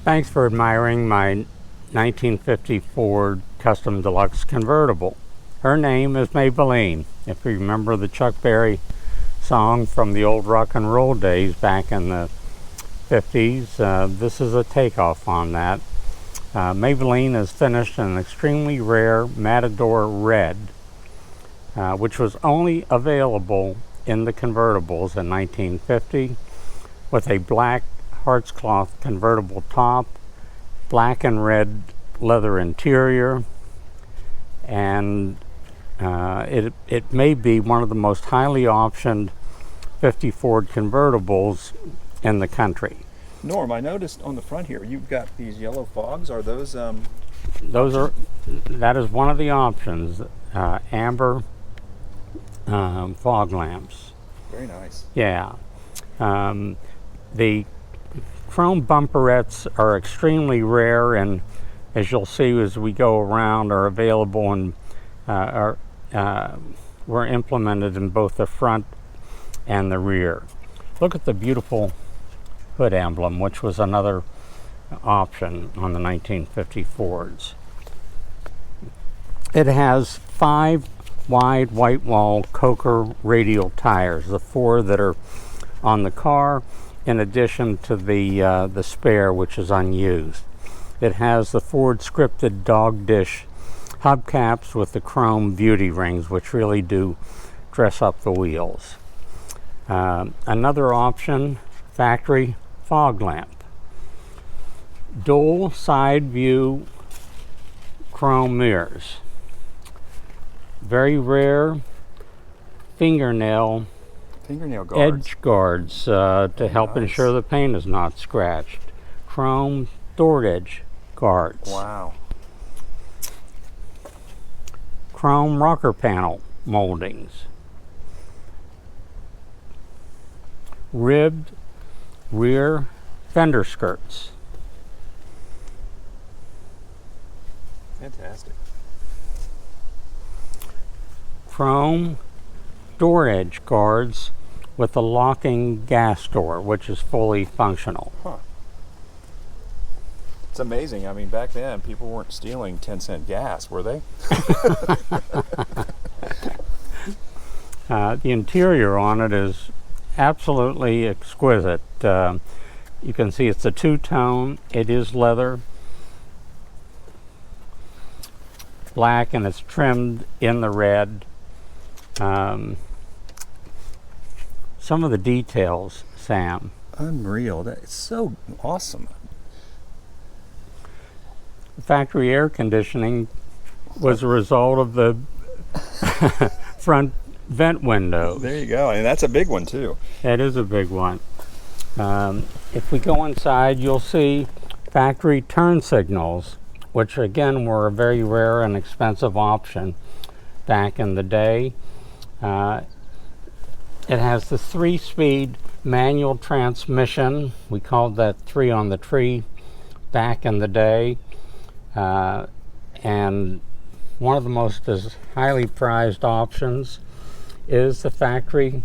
Thanks for admiring my 1950 Ford Custom Deluxe Convertible. Her name is Maybelline. If you remember the Chuck Berry song from the old rock and roll days back in the 50s, this is a takeoff on that. Maybelline is finished in an extremely rare Matador Red, which was only available in the convertibles in 1950, with a black hearts cloth convertible top, black and red leather interior, and it may be one of the most highly optioned 50 Ford convertibles in the country. Norm, I noticed on the front here you've got these yellow fogs. Are those that is one of the options, amber fog lamps. Very nice. Yeah. The chrome bumperettes are extremely rare, and as you'll see as we go around, are available and were implemented in both the front and the rear. Look at the beautiful hood emblem, which was another option on the 1950 Fords. It has 5 wide white wall Coker radial tires, the 4 that are on the car, in addition to the spare, which is unused. It has the Ford scripted dog dish hubcaps with the chrome beauty rings, which really do dress up the wheels. Another option, factory fog lamp. Dual side view chrome mirrors. Very rare fingernail guards. Edge guards to help ensure the paint is not scratched. Chrome door edge guards. Wow. Chrome rocker panel moldings. Ribbed rear fender skirts. Fantastic. Chrome door edge guards with a locking gas door, which is fully functional. Huh. It's amazing. I mean, back then people weren't stealing 10-cent gas, were they? The interior on it is absolutely exquisite. You can see it's a two-tone. It is leather, black, and it's trimmed in the red. Some of the details, Sam. Unreal. That's so awesome. The factory air conditioning was a result of the front vent windows. There you go. And that's a big one too. That is a big one. If we go inside, you'll see factory turn signals, which again were a very rare and expensive option back in the day. It has the 3-speed manual transmission. We called that 3 on the tree back in the day. And one of the most highly prized options is the factory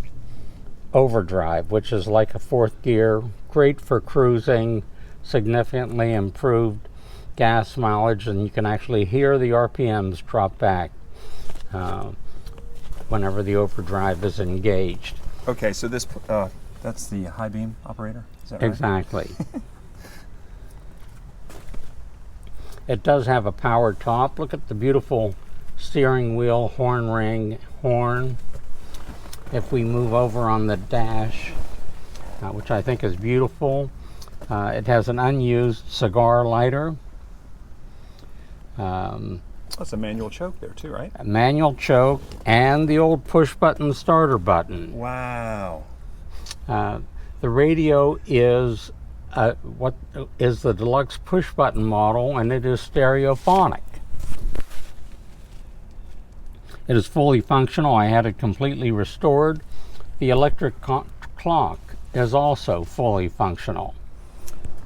overdrive, which is like a 4th gear, great for cruising, significantly improved gas mileage, and you can actually hear the RPMs drop back whenever the overdrive is engaged. Okay, so this that's the high beam operator, is that right? Exactly. It does have a power top. Look at the beautiful steering wheel horn ring horn. If we move over on the dash, which I think is beautiful, it has an unused cigar lighter. That's a manual choke there too, right? A manual choke and the old push button starter button. Wow. The radio is what is the Deluxe push button model, and it is stereophonic. It is fully functional. I had it completely restored. The electric clock is also fully functional.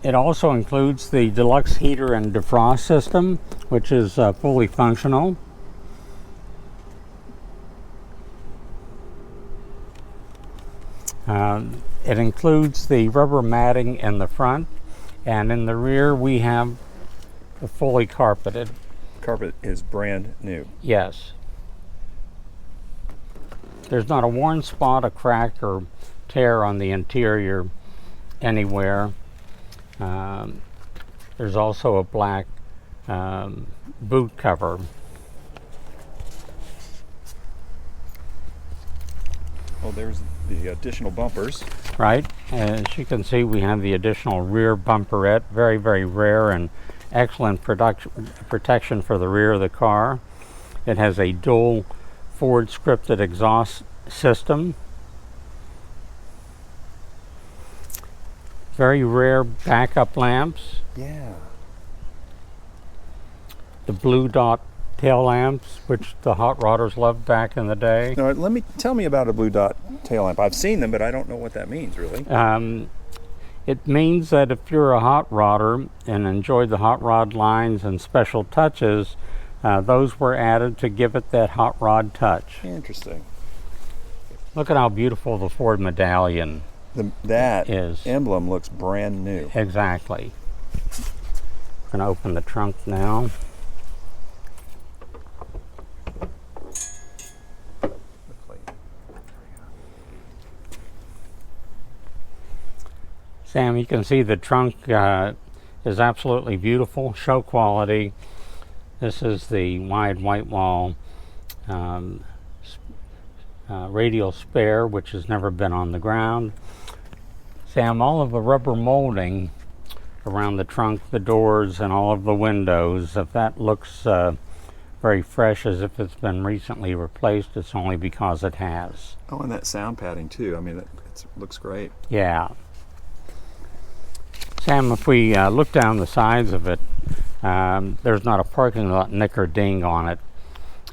It also includes the Deluxe heater and defrost system, which is fully functional. It includes the rubber matting in the front And in the rear, we have the fully carpeted. Carpet is brand new. Yes. There's not a worn spot, a crack, or tear on the interior anywhere. There's also a black boot cover. Oh, there's the additional bumpers. Right, as you can see, we have the additional rear bumperette, very, very rare and excellent protection for the rear of the car. It has a dual Ford scripted exhaust system. Very rare backup lamps. Yeah. The blue dot tail lamps, which the hot rodders loved back in the day. Now, tell me about a blue dot tail lamp. I've seen them, but I don't know what that means, really. It means that if you're a hot rodder and enjoyed the hot rod lines and special touches, those were added to give it that hot rod touch. Interesting. Look at how beautiful the Ford medallion That is. emblem looks brand new. Exactly. I'm going to open the trunk now. Sam, you can see the trunk is absolutely beautiful, show quality. This is the wide white wall radial spare, which has never been on the ground. Sam, all of the rubber molding around the trunk, the doors, and all of the windows, if that looks very fresh as if it's been recently replaced, it's only because it has. Oh, and that sound padding too. I mean, it looks great. Yeah. Sam, if we look down the sides of it, there's not a parking lot nick or ding on it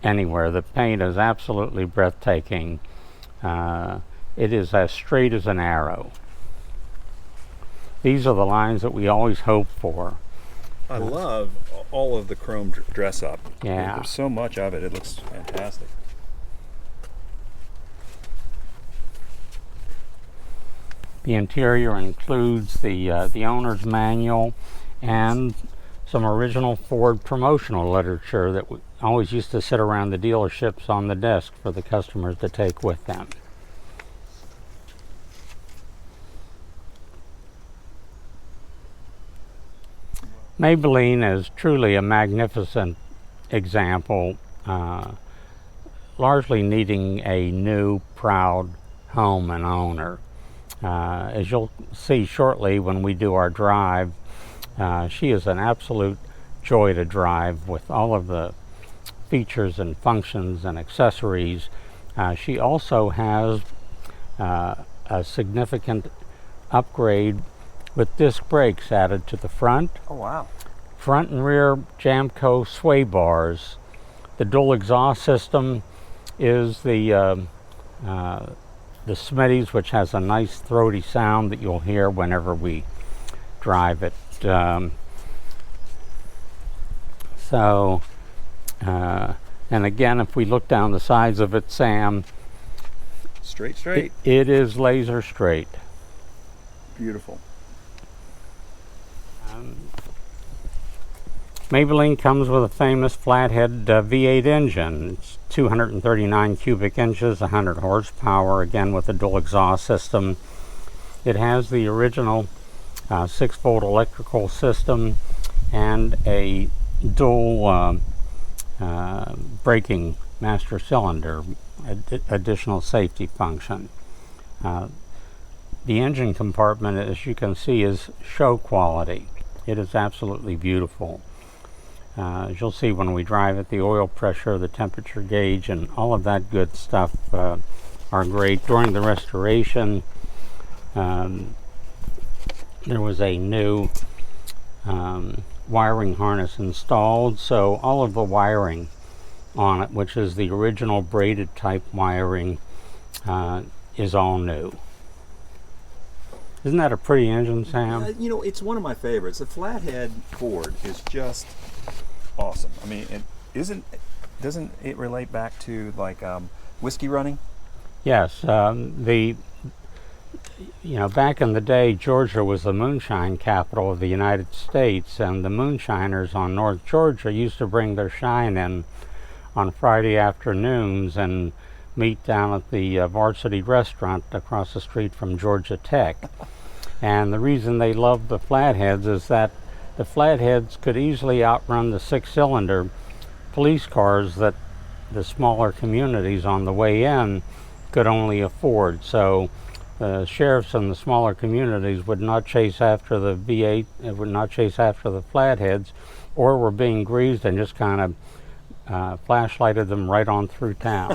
anywhere. The paint is absolutely breathtaking. It is as straight as an arrow. These are the lines that we always hope for. I love all of the chrome dress up. Yeah. There's so much of it. It looks fantastic. The interior includes the owner's manual and some original Ford promotional literature that we always used to sit around the dealerships on the desk for the customers to take with them. Maybelline is truly a magnificent example, largely needing a new, proud home and owner. As you'll see shortly when we do our drive, she is an absolute joy to drive with all of the features and functions and accessories. She also has a significant upgrade with disc brakes added to the front. Oh, wow. Front and rear Jamco sway bars. The dual exhaust system is the Smitty's, which has a nice throaty sound that you'll hear whenever we drive it. And again, if we look down the sides of it, Sam, Straight. it is laser straight. Beautiful. Maybelline comes with a famous flathead V8 engine. It's 239 cubic inches, 100 horsepower, again with a dual exhaust system. It has the original 6-volt electrical system and a dual braking master cylinder, additional safety function. The engine compartment, as you can see, is show quality. It is absolutely beautiful. As you'll see when we drive it, the oil pressure, the temperature gauge, and all of that good stuff are great. During the restoration, there was a new wiring harness installed, so all of the wiring on it, which is the original braided type wiring, is all new. Isn't that a pretty engine, Sam? You know, it's one of my favorites. The flathead Ford is just awesome. I mean, doesn't it relate back to like whiskey running? Yes. The you know, back in the day, Georgia was the moonshine capital of the United States, and the moonshiners on North Georgia used to bring their shine in on Friday afternoons and meet down at the Varsity Restaurant across the street from Georgia Tech. And the reason they loved the flatheads is that the flatheads could easily outrun the six-cylinder police cars that the smaller communities on the way in could only afford. So the sheriffs in the smaller communities would not chase after the V8, would not chase after the flatheads, or were being greased and just kind of flashlighted them right on through town.